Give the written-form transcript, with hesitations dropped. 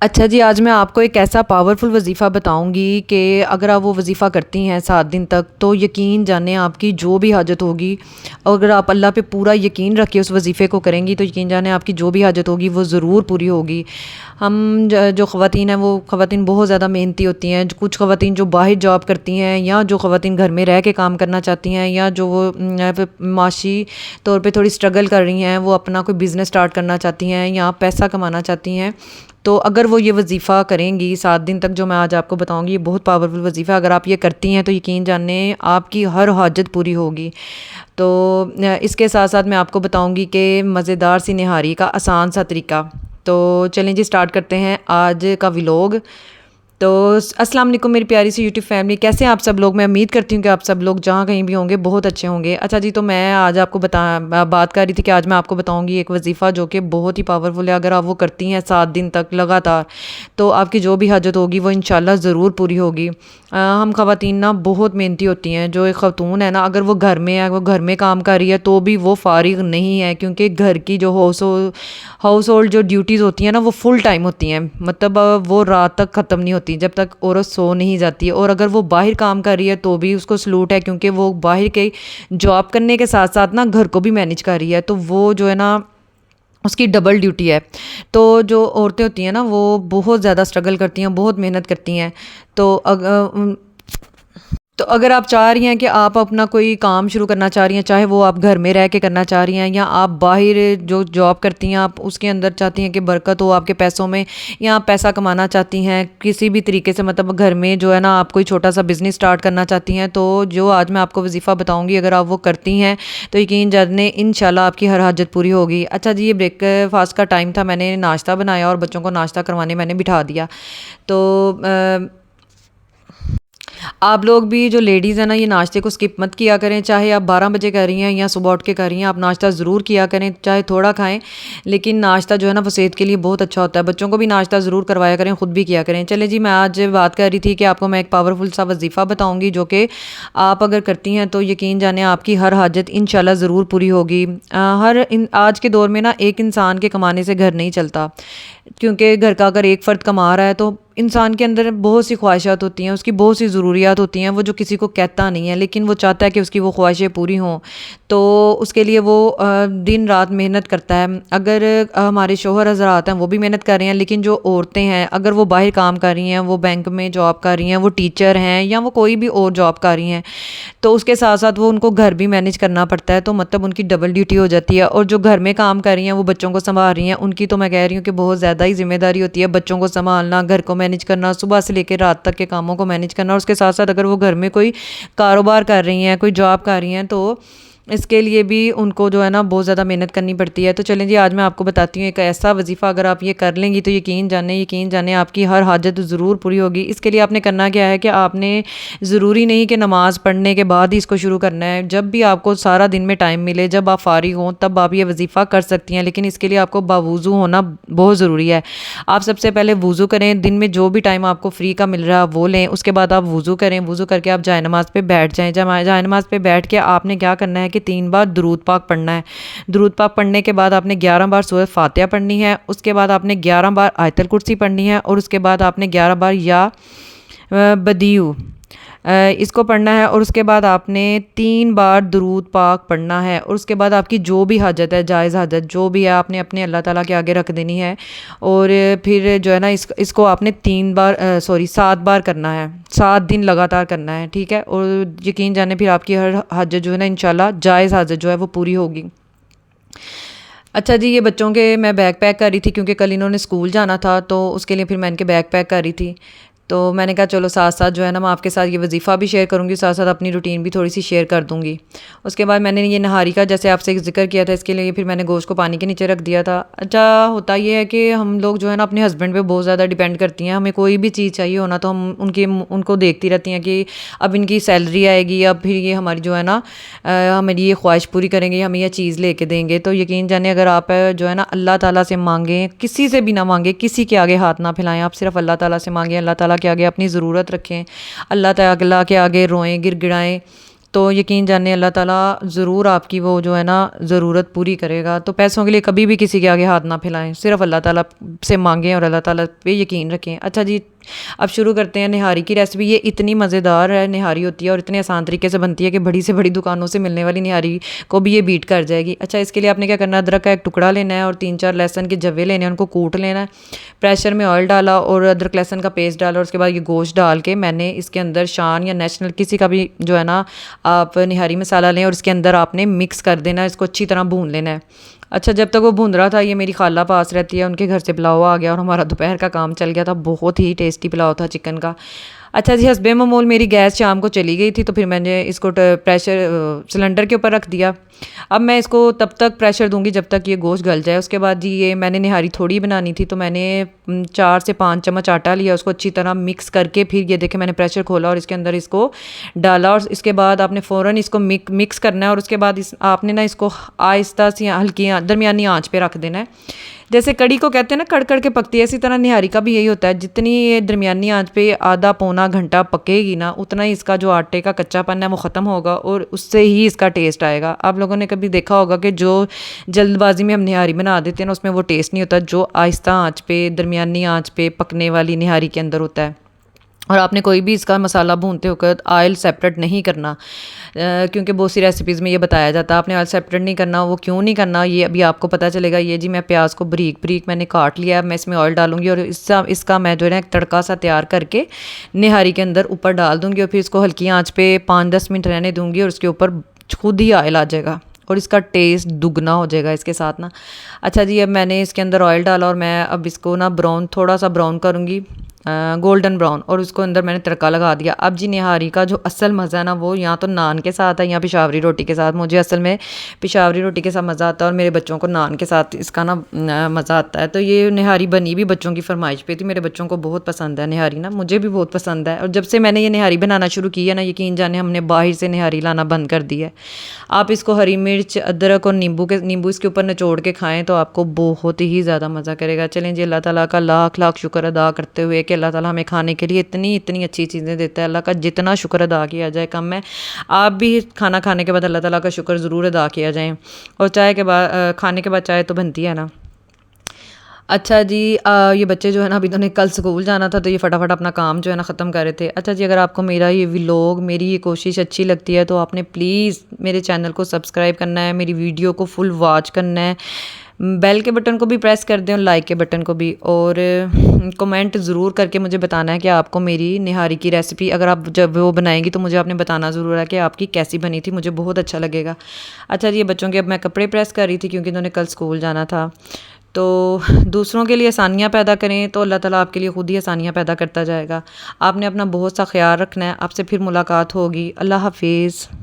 अच्छा जी, आज मैं आपको एक ऐसा पावरफुल वज़ीफ़ा बताऊँगी कि अगर आप वो वज़ीफ़ा करती हैं 7 दिन तक, तो यकीन जानें आपकी जो भी हाजत होगी, और अगर आप अल्लाह पे पूरा यकीन रख के उस वज़ीफ़े को करेंगी, तो यकीन जानें आपकी जो भी हाजत होगी वो ज़रूर पूरी होगी। हम जो ख़वातीन हैं, वो ख़वातीन बहुत ज़्यादा मेहनती होती हैं। कुछ ख़वातीन जो बाहर जॉब करती हैं, या जो ख़वातीन घर में रह के काम करना चाहती हैं, या जो वो माशी तौर पे थोड़ी स्ट्रगल कर रही हैं, वो अपना कोई बिज़नेस स्टार्ट करना चाहती हैं या पैसा कमाना चाहती हैं। तो अगर वो ये वज़ीफ़ा करेंगी 7 दिन तक, जो मैं आज आपको बताऊँगी, ये बहुत पावरफुल वज़ीफ़ा है। अगर आप ये करती हैं तो यकीन जानें आपकी हर हाजत पूरी होगी। तो इसके साथ-साथ मैं आपको बताऊँगी कि मज़ेदार सी निहारी का आसान सा तरीका। तो चलें जी, स्टार्ट करते हैं आज का व्लॉग। तो अस्सलाम वालेकुम मेरी प्यारी सी यूट्यूब फैमिली, कैसे हैं आप सब लोग? मैं उम्मीद करती हूँ कि आप सब लोग जहाँ कहीं भी होंगे बहुत अच्छे होंगे। अच्छा जी, तो मैं आज आपको बात कर रही थी कि आज मैं आपको बताऊँगी एक वज़ीफ़ा जो कि बहुत ही पावरफुल है। अगर आप वो करती हैं 7 दिन तक लगातार, तो आपकी जो भी हाजत होगी वो इंशाल्लाह ज़रूर पूरी होगी। हम ख़वातीन ना बहुत मेहनती होती हैं। जो एक ख़ातून है ना, अगर वो घर में है, वो घर में काम कर रही है, तो भी वो फ़ारिग नहीं है, क्योंकि घर की जो हाउस होल्ड जो ड्यूटीज़ होती हैं ना, वो फुल टाइम होती हैं। मतलब वो रात तक ख़त्म नहीं होती जब तक औरत सो नहीं जाती है। और अगर वो बाहर काम कर रही है तो भी उसको सलूट है, क्योंकि वो बाहर के जॉब करने के साथ साथ ना घर को भी मैनेज कर रही है। तो वो जो है ना, उसकी डबल ड्यूटी है। तो जो औरतें होती हैं ना, वो बहुत ज़्यादा स्ट्रगल करती हैं, बहुत मेहनत करती हैं। तो अगर आप चाह रही हैं कि आप अपना कोई काम शुरू करना चाह रही हैं, चाहे वो आप घर में रह के करना चाह रही हैं, या आप बाहर जो जॉब करती हैं आप उसके अंदर चाहती हैं कि बरकत हो आपके पैसों में, या आप पैसा कमाना चाहती हैं किसी भी तरीके से, मतलब घर में जो है ना आप कोई छोटा सा बिज़नेस स्टार्ट करना चाहती हैं, तो जो आज मैं आपको वज़ीफ़ा बताऊँगी, अगर आप वो करती हैं तो यकीन जाने इंशाल्लाह आपकी हर हाजत पूरी होगी। अच्छा जी, ये ब्रेकफास्ट का टाइम था, मैंने नाश्ता बनाया और बच्चों को नाश्ता करवाने मैंने बिठा दिया। तो आप लोग भी जो लेडीज़ हैं ना, ये नाश्ते को स्किप मत किया करें। चाहे आप 12 बजे कर रही हैं या सुबह उठ के कर रही हैं, आप नाश्ता ज़रूर किया करें, चाहे थोड़ा खाएं, लेकिन नाश्ता जो है ना वो सेहत के लिए बहुत अच्छा होता है। बच्चों को भी नाश्ता ज़रूर करवाया करें, ख़ुद भी किया करें। चले जी, मैं आज बात कर रही थी कि आपको मैं एक पावरफुल सा वज़ीफ़ा बताऊँगी, जो कि आप अगर करती हैं तो यकीन जाने आपकी हर हाजत इंशाल्लाह ज़रूर पूरी होगी। आज के दौर में ना एक इंसान के कमाने से घर नहीं चलता, क्योंकि घर का अगर एक फ़र्द कमा रहा है तो इंसान के अंदर बहुत सी ख्वाहिशात होती हैं, उसकी बहुत सी ज़रूरियात होती हैं, वो जो किसी को कहता नहीं है, लेकिन वो चाहता है कि उसकी वो ख्वाहिशें पूरी हों। तो उसके लिए वो दिन रात मेहनत करता है। अगर हमारे शौहर हज़रात हैं वो भी मेहनत कर रहे हैं, लेकिन जो औरतें हैं अगर वो बाहर काम कर रही हैं, वो बैंक में जॉब कर रही हैं, वो टीचर हैं, या वो कोई भी और जॉब कर रही हैं, तो उसके साथ साथ वो उनको घर भी मैनेज करना पड़ता है। तो मतलब उनकी डबल ड्यूटी हो जाती है। और जो घर में काम कर रही हैं, वो बच्चों को संभाल रही हैं, उनकी तो मैं कह रही हूँ कि बहुत ज़्यादा ही ज़िम्मेदारी होती है। बच्चों को संभालना, घर को मैनेज करना, सुबह से लेकर रात तक के कामों को मैनेज करना, और उसके साथ साथ अगर वो घर में कोई कारोबार कर रही हैं, कोई जॉब कर रही हैं, तो इसके लिए भी उनको जो है ना बहुत ज़्यादा मेहनत करनी पड़ती है। तो चलें जी, आज मैं आपको बताती हूँ एक ऐसा वज़ीफ़ा, अगर आप ये कर लेंगी तो यकीन जाने आपकी हर हाजत ज़रूर पूरी होगी। इसके लिए आपने करना क्या है कि आपने ज़रूरी नहीं कि नमाज़ पढ़ने के बाद ही इसको शुरू करना है। जब भी आपको सारा दिन में टाइम मिले, जब आप फ़ारिग हों, तब आप ये वज़ीफ़ा कर सकती हैं, लेकिन इसके लिए आपको बावुज़ू होना बहुत ज़रूरी है। आप सबसे पहले वुज़ू करें, दिन में जो भी टाइम आपको फ्री का मिल रहा है वो लें। उसके बाद आप वुज़ू करें, वुज़ू करके आप जाए नमाज़ पे बैठ जाएँ। जाए नमाज़ पे बैठ के आपने क्या करना है कि 3 बार दुरूद पाक पढ़ना है। दुरूद पाक पढ़ने के बाद आपने 11 बार सूरह फातिहा पढ़नी है। उसके बाद आपने 11 बार आयतल कुर्सी पढ़नी है, और उसके बाद आपने 11 बार या बदियू इसको पढ़ना है। और उसके बाद आपने 3 बार दुरूद पाक पढ़ना है। और उसके बाद आपकी जो भी हाजत है, जायज़ हाजत जो भी है, आपने अपने अल्लाह ताला के आगे रख देनी है। और फिर जो है ना इसको आपने 7 बार करना है, 7 दिन लगातार करना है, ठीक है। और यकीन जाने फिर आपकी हर हाजत जो है ना इंशाल्लाह जायज़ हाजत जो है वो पूरी होगी। अच्छा जी, ये बच्चों के मैं बैग पैक कर रही थी, क्योंकि कल इन्होंने स्कूल जाना था, तो उसके लिए फिर मैं इनके बैग पैक कर रही थी। तो मैंने कहा चलो साथ साथ जो है ना मैं आपके साथ ये वज़ीफ़ा भी शेयर करूँगी, साथ साथ अपनी रूटीन भी थोड़ी सी शेयर कर दूँगी। उसके बाद मैंने ये नहारी का जैसे आपसे ज़िक्र किया था, इसके लिए फिर मैंने गोश्त को पानी के नीचे रख दिया था। अच्छा, होता ये है कि हम लोग जो है ना अपने हस्बैंड पे बहुत ज़्यादा डिपेंड करती हैं। हमें कोई भी चीज़ चाहिए होना तो हम उनको देखती रहती हैं कि अब इनकी सैलरी आएगी, अब फिर ये हमारी जो है ना हमारी ये ख्वाहिश पूरी करेंगे, हमें ये चीज़ लेके देंगे। तो यकीन जाने अगर आप जो है ना अल्लाह ताला से मांगें, किसी से भी ना मांगें, किसी के आगे हाथ ना फैलाएं, आप सिर्फ अल्लाह ताला से मांगें, अल्लाह ताला के आगे अपनी ज़रूरत रखें, अल्लाह ताला के आगे रोएं गिड़गिड़ाएं, तो यकीन जाने अल्लाह ताला ज़रूर आपकी वो जो है ना ज़रूरत पूरी करेगा। तो पैसों के लिए कभी भी किसी के आगे हाथ ना फैलाएं, सिर्फ अल्लाह ताला से मांगें और अल्लाह ताला पे यकीन रखें। अच्छा जी, अब शुरू करते हैं निहारी की रेसिपी। ये इतनी मज़ेदार है निहारी होती है और इतने आसान तरीके से बनती है कि बड़ी से बड़ी दुकानों से मिलने वाली निहारी को भी ये बीट कर जाएगी। अच्छा, इसके लिए आपने क्या करना है, अदरक का एक टुकड़ा लेना है और 3-4 लहसुन के जवे लेने हैं, उनको कूट लेना है। प्रेशर में ऑयल डाला और अदरक लहसुन का पेस्ट डाला और उसके बाद ये गोश्त डाल के मैंने इसके अंदर शान या नेशनल किसी का भी जो है ना आप निहारी मसाला लें और इसके अंदर आपने मिक्स कर देना है, इसको अच्छी तरह भून लेना है। अच्छा, जब तक वो भून रहा था ये मेरी खाला पास रहती है, उनके घर से पुलाव आ गया और हमारा दोपहर का काम चल गया था। बहुत ही टेस्टी पुलाव था चिकन का। अच्छा जी, हस्बे मामूल मेरी गैस शाम को चली गई थी तो फिर मैंने इसको प्रेशर सिलेंडर के ऊपर रख दिया। अब मैं इसको तब तक प्रेशर दूंगी जब तक ये गोश्त गल जाए। उसके बाद जी ये मैंने निहारी थोड़ी बनानी थी तो मैंने 4 से 5 चम्मच आटा लिया, उसको अच्छी तरह मिक्स करके फिर ये देखे मैंने प्रेशर खोला और इसके अंदर इसको डाला और इसके बाद आपने फ़ौरन इसको मिक्स करना है और उसके बाद आपने ना इसको आहिस्ता सी हल्की दरमियानी आँच पे रख देना है। जैसे कड़ी को कहते हैं ना कड़ कड़ के पकती है, इसी तरह निहारी का भी यही होता है। जितनी ये दरमियानी आंच पे आधा पौना घंटा पकेगी ना, उतना ही इसका जो आटे का कच्चापन है वो ख़त्म होगा और उससे ही इसका टेस्ट आएगा। आप लोगों ने कभी देखा होगा कि जो जल्दबाजी में हम निहारी बना देते हैं ना, उसमें वो टेस्ट नहीं होता जो आहिस्ता आंच पे दरमियानी आंच पे पकने वाली निहारी के अंदर होता है। और आपने कोई भी इसका मसाला भूनते वक्त ऑयल सेपरेट नहीं करना, क्योंकि बहुत सी रेसिपीज़ में ये बताया जाता है आपने ऑयल सेपरेट नहीं करना। वो क्यों नहीं करना ये अभी आपको पता चलेगा। ये जी मैं प्याज को बारीक बारीक मैंने काट लिया, मैं इसमें ऑयल डालूंगी और इसका मैं जो है ना एक तड़का सा तैयार करके निहारी के अंदर ऊपर डाल दूँगी और फिर इसको हल्की आँच पे 5-10 मिनट रहने दूँगी और उसके ऊपर खुद ही ऑयल आ जाएगा और इसका टेस्ट दुगना हो जाएगा इसके साथ ना। अच्छा जी, अब मैंने इसके अंदर ऑयल डाला और मैं अब इसको ना थोड़ा सा ब्राउन करूँगी, गोल्डन ब्राउन, और उसको अंदर मैंने तड़का लगा दिया। अब जी निहारी का जो असल मज़ा है ना वो या तो नान के साथ है या पेशावरी रोटी के साथ। मुझे असल में पेशावरी रोटी के साथ मज़ा आता है और मेरे बच्चों को नान के साथ इसका ना मज़ा आता है। तो ये निहारी बनी भी बच्चों की फरमाइश पे थी, मेरे बच्चों को बहुत पसंद है निहारी ना, मुझे भी बहुत पसंद है। और जब से मैंने ये निहारी बनाना शुरू की है ना, यकीन जाने हमने बाहर से निहारी लाना बंद कर दिया है। आप इसको हरी मिर्च अदरक और नींबू इसके ऊपर निचोड़ के खाएँ तो आपको बहुत ही ज़्यादा मज़ा करेगा। चलें जी, अल्लाह ताला का लाख लाख शुक्र अदा करते हुए कि अल्लाह ताला हमें खाने के लिए इतनी इतनी अच्छी चीज़ें देता है। अल्लाह का जितना शुक्र अदा किया जाए कम है। आप भी खाना खाने के बाद अल्लाह ताला का शुक्र ज़रूर अदा किया जाए। और चाय के बाद खाने के बाद चाय तो बनती है ना। अच्छा जी, ये बच्चे जो है ना अभी तो उन्हें कल स्कूल जाना था तो ये फटाफट अपना काम जो है ना ख़त्म कर रहे थे। अच्छा जी, अगर आपको मेरा ये व्लॉग मेरी ये कोशिश अच्छी लगती है तो आपने प्लीज़ मेरे चैनल को सब्सक्राइब करना है, मेरी वीडियो को फुल वॉच करना है, बेल के बटन को भी प्रेस कर दें और लाइक के बटन को भी, और कमेंट ज़रूर करके मुझे बताना है कि आपको मेरी निहारी की रेसिपी अगर आप जब वो बनाएंगी तो मुझे आपने बताना ज़रूर है कि आपकी कैसी बनी थी, मुझे बहुत अच्छा लगेगा। अच्छा जी, ये बच्चों के अब मैं कपड़े प्रेस कर रही थी क्योंकि इन्होंने कल स्कूल जाना था। तो दूसरों के लिए आसानियाँ पैदा करें तो अल्लाह ताला आपके लिए ख़ुद ही आसानियाँ पैदा करता जाएगा। आपने अपना बहुत सा ख्याल रखना है। आपसे फिर मुलाकात होगी। अल्लाह हाफिज़।